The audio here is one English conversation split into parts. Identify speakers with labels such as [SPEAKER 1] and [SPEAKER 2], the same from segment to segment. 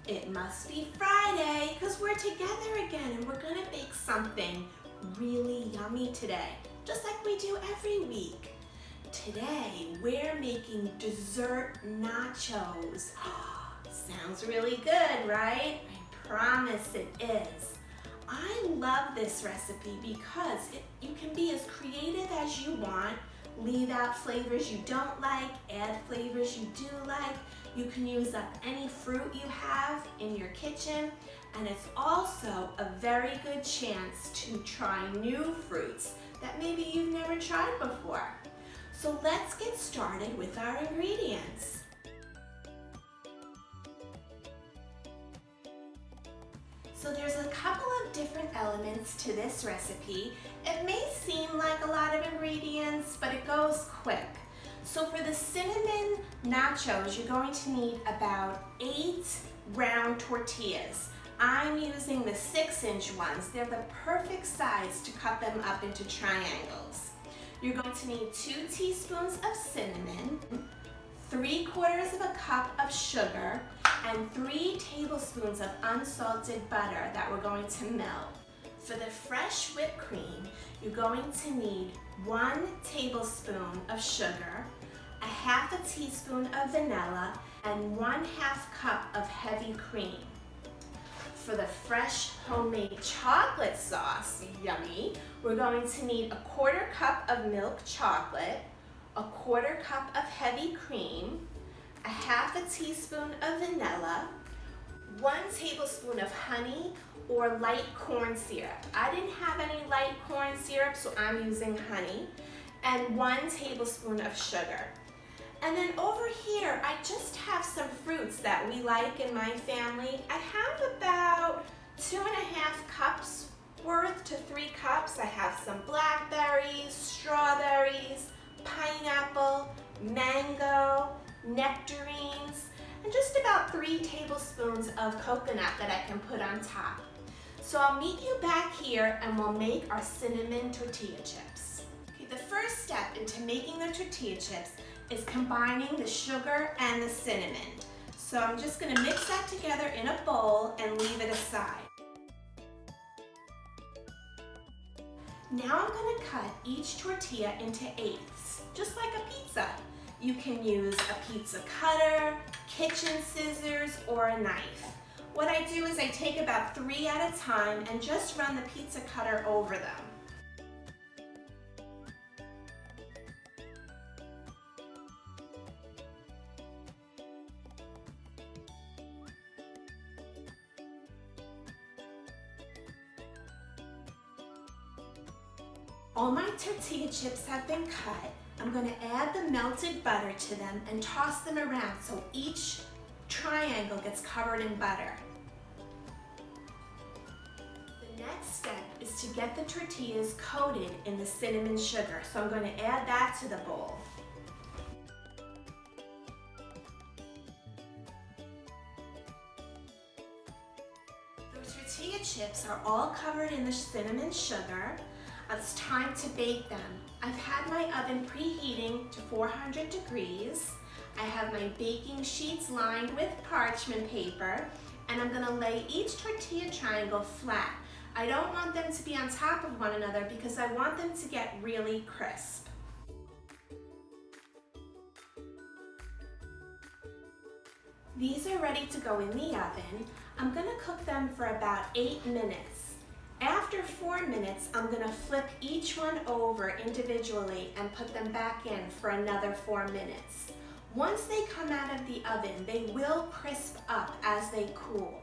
[SPEAKER 1] It must be Friday because we're together again and we're gonna bake something really yummy today, just like we do every week. Today, we're making dessert nachos. Sounds really good, right? I promise it is. I love this recipe because you can be as creative as you want. Leave out flavors you don't like, add flavors you do like. You can use up any fruit you have in your kitchen, and it's also a very good chance to try new fruits that maybe you've never tried before. So let's get started with our ingredients. So there's a couple of different elements to this recipe. It may seem like a lot of ingredients, but it goes quick. So for the cinnamon nachos, you're going to need about 8 round tortillas. I'm using the 6-inch ones. They're the perfect size to cut them up into triangles. You're going to need 2 teaspoons of cinnamon, 3/4 cup of sugar, and 3 tablespoons of unsalted butter that we're going to melt. For the fresh whipped cream, you're going to need 1 tablespoon of sugar, 1/2 teaspoon of vanilla, and 1/2 cup of heavy cream. For the fresh homemade chocolate sauce, yummy, we're going to need 1/4 cup of milk chocolate, 1/4 cup of heavy cream, 1/2 teaspoon of vanilla, 1 tablespoon of honey or light corn syrup. I didn't have any light corn syrup, so I'm using honey, and 1 tablespoon of sugar. And then over here, I just have some fruits that we like in my family. I have about 2.5 cups worth to 3 cups. I have some blackberries, strawberries, pineapple, mango, nectarines, and just about 3 tablespoons of coconut that I can put on top. So I'll meet you back here and we'll make our cinnamon tortilla chips. Okay, the first step into making the tortilla chips is combining the sugar and the cinnamon. So I'm just gonna mix that together in a bowl and leave it aside. Now I'm gonna cut each tortilla into 1/8, just like a pizza. You can use a pizza cutter, kitchen scissors, or a knife. What I do is I take about 3 at a time and just run the pizza cutter over them. All my tortilla chips have been cut. I'm going to add the melted butter to them and toss them around so each triangle gets covered in butter. The next step is to get the tortillas coated in the cinnamon sugar. So I'm going to add that to the bowl. The tortilla chips are all covered in the cinnamon sugar. It's time to bake them. I've had my oven preheating to 400 degrees. I have my baking sheets lined with parchment paper, and I'm gonna lay each tortilla triangle flat. I don't want them to be on top of one another because I want them to get really crisp. These are ready to go in the oven. I'm gonna cook them for about 8 minutes. After 4 minutes, I'm gonna flip each one over individually and put them back in for another 4 minutes. Once they come out of the oven, they will crisp up as they cool.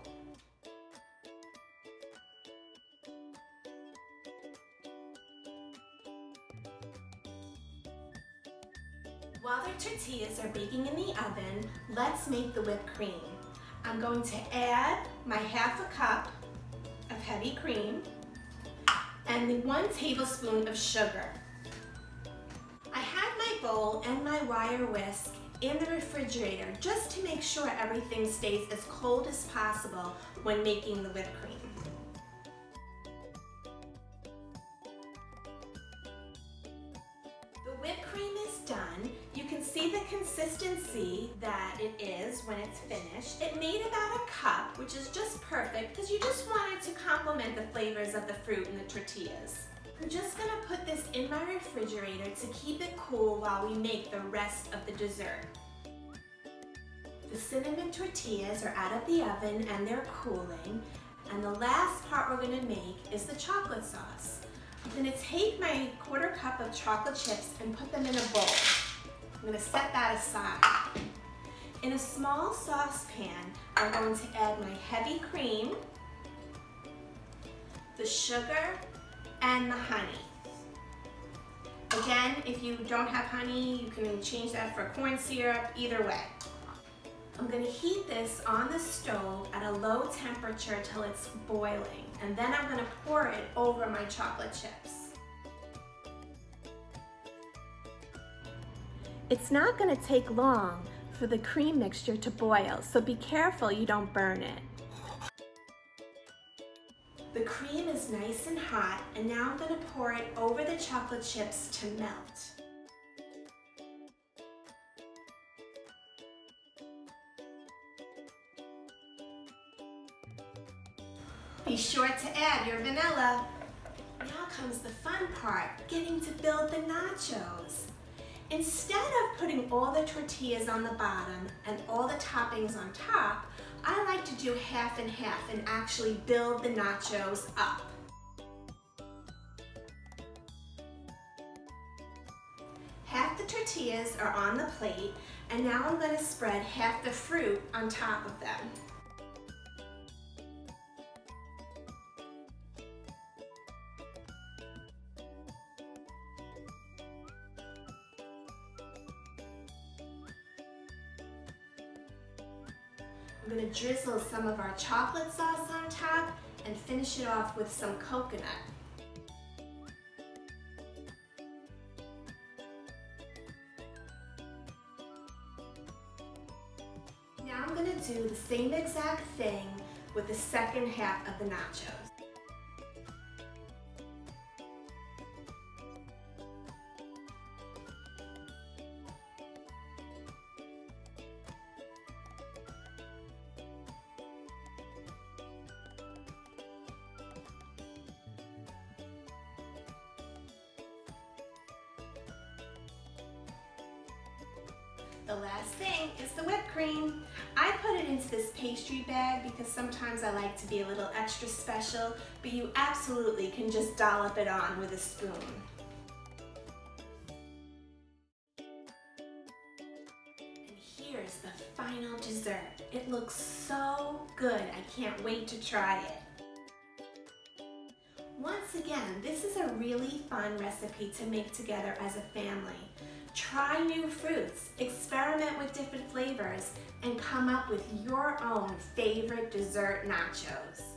[SPEAKER 1] While the tortillas are baking in the oven, let's make the whipped cream. I'm going to add my 1/2 cup of heavy cream and the 1 tablespoon of sugar. I had my bowl and my wire whisk in the refrigerator just to make sure everything stays as cold as possible when making the whipped cream. The whipped cream is done. You can see the consistency consistency that it is when it's finished. It made about a cup, which is just perfect because you just want it to complement the flavors of the fruit and the tortillas. I'm just gonna put this in my refrigerator to keep it cool while we make the rest of the dessert. The cinnamon tortillas are out of the oven and they're cooling. And the last part we're gonna make is the chocolate sauce. I'm gonna take my 1/4 cup of chocolate chips and put them in a bowl. I'm gonna set that aside. In a small saucepan, I'm going to add my heavy cream, the sugar, and the honey. Again, if you don't have honey, you can change that for corn syrup, either way. I'm gonna heat this on the stove at a low temperature till it's boiling, and then I'm gonna pour it over my chocolate chips. It's not gonna take long for the cream mixture to boil, so be careful you don't burn it. The cream is nice and hot, and now I'm gonna pour it over the chocolate chips to melt. Be sure to add your vanilla. Now comes the fun part, getting to build the nachos. Instead of putting all the tortillas on the bottom and all the toppings on top, I like to do half and half and actually build the nachos up. Half the tortillas are on the plate, and now I'm going to spread half the fruit on top of them. I'm going to drizzle some of our chocolate sauce on top and finish it off with some coconut. Now I'm going to do the same exact thing with the second half of the nachos. The last thing is the whipped cream. I put it into this pastry bag because sometimes I like to be a little extra special, but you absolutely can just dollop it on with a spoon. And here's the final dessert. It looks so good. I can't wait to try it. Once again, this is a really fun recipe to make together as a family. Try new fruits, experiment with different flavors, and come up with your own favorite dessert nachos.